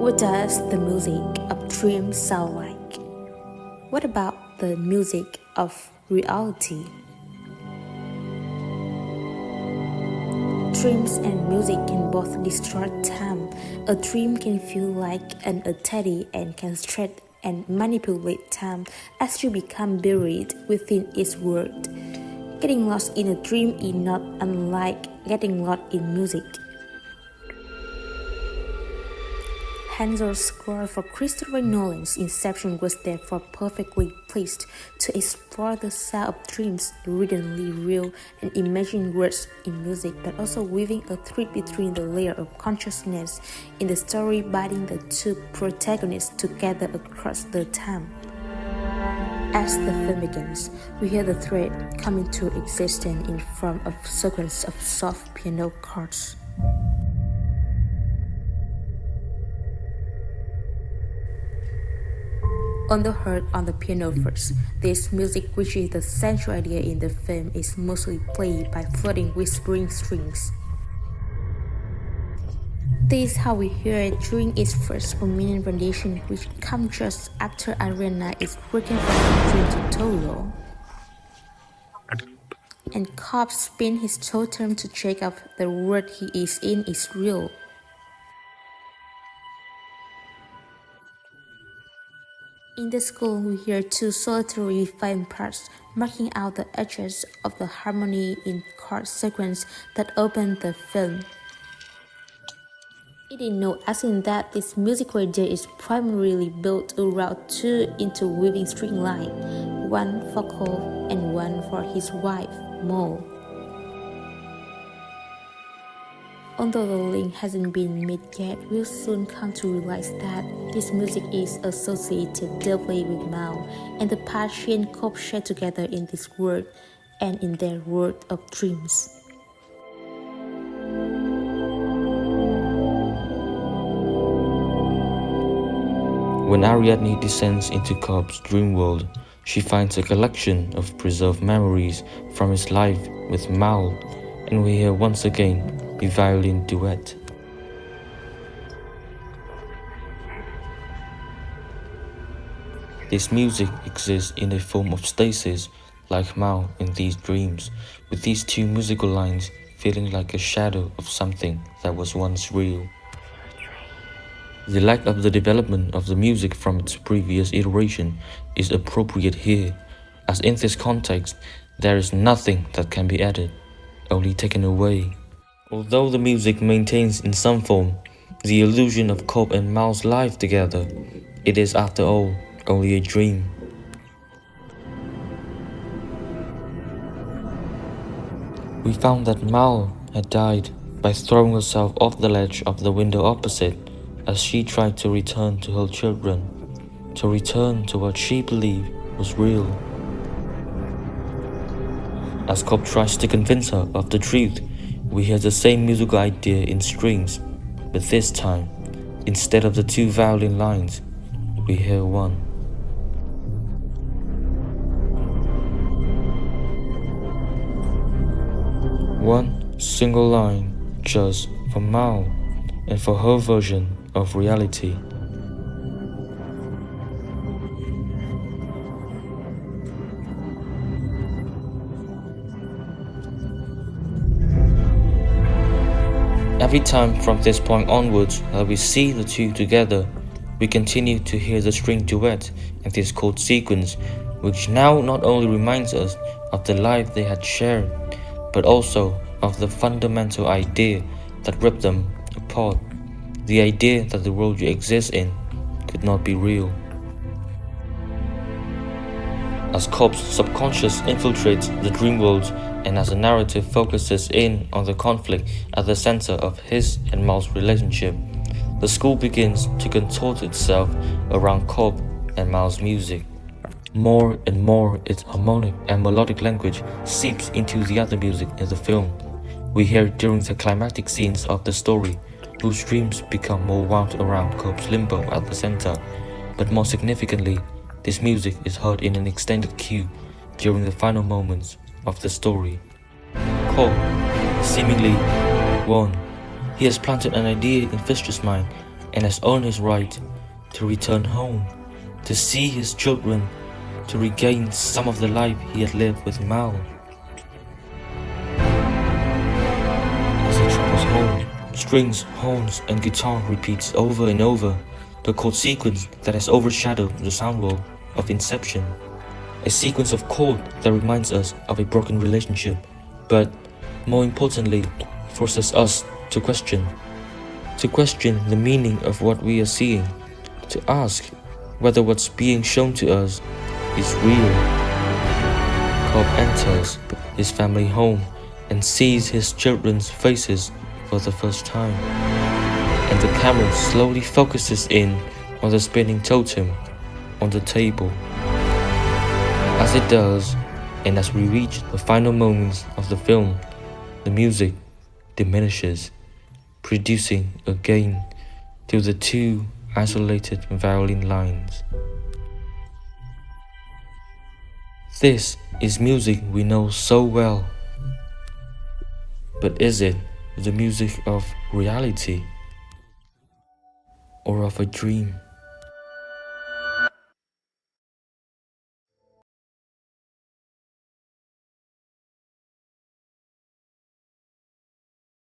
What does the music of dreams sound like? What about the music of reality? Dreams and music can both distort time. A dream can feel like an eternity and can stretch and manipulate time as you become buried within its world. Getting lost in a dream is not unlike getting lost in music. Hansel's score for Christopher Nolan's Inception was therefore perfectly placed to explore the side of dreams, rhythmically real and imagined words in music, but also weaving a thread between the layer of consciousness in the story, binding the two protagonists together across the time. As the film begins, we hear the thread come into existence in form of a sequence of soft piano chords. On the heard on the piano first, this music, which is the central idea in the film, is mostly played by floating whispering strings. This is how we hear it during its first prominent rendition, which comes just after Ariana is working from a dream tutorial. And Cobb spins his totem to check if the world he is in is real. In the school, we hear two solitary fine parts marking out the edges of the harmony in chord sequence that open the film. It is no accident that this musical idea is primarily built around two interweaving string lines, one for Cole and one for his wife, Mo. Although the link hasn't been made yet, we'll soon come to realize that this music is associated deeply with Mao and the part she and Cobb share together in this world and in their world of dreams. When Ariadne descends into Cobb's dream world, she finds a collection of preserved memories from his life with Mal, and we hear once again a violin duet. This music exists in a form of stasis, like Mao in these dreams, with these two musical lines feeling like a shadow of something that was once real. The lack of the development of the music from its previous iteration is appropriate here, as in this context, there is nothing that can be added, only taken away. Although the music maintains in some form the illusion of Cobb and Mal's life together, it is after all only a dream. We found that Mal had died by throwing herself off the ledge of the window opposite as she tried to return to her children, to return to what she believed was real. As Cobb tries to convince her of the truth, we hear the same musical idea in strings, but this time, instead of the two violin lines, we hear one. One single line just for Mao and for her version of reality. Every time from this point onwards that we see the two together, we continue to hear the string duet and this chord sequence, which now not only reminds us of the life they had shared, but also of the fundamental idea that ripped them apart, the idea that the world you exist in could not be real. As Cobb's subconscious infiltrates the dream world and as the narrative focuses in on the conflict at the center of his and Mal's relationship, the school begins to contort itself around Cobb and Mal's music. More and more its harmonic and melodic language seeps into the other music in the film. We hear it during the climactic scenes of the story, whose dreams become more wound around Cobb's limbo at the center, but more significantly, this music is heard in an extended cue during the final moments of the story. Cobb, seemingly won, he has planted an idea in Fisher's mind and has earned his right to return home, to see his children, to regain some of the life he had lived with Mal. As he travels home, strings, horns, and guitar repeats over and over the chord sequence that has overshadowed the sound world of Inception. A sequence of chord that reminds us of a broken relationship, but more importantly, forces us to question the meaning of what we are seeing, to ask whether what's being shown to us is real. Cobb enters his family home and sees his children's faces for the first time, and the camera slowly focuses in on the spinning totem on the table. As it does, and as we reach the final moments of the film, the music diminishes, producing again to the two isolated violin lines. This is music we know so well, but is it the music of reality or of a dream?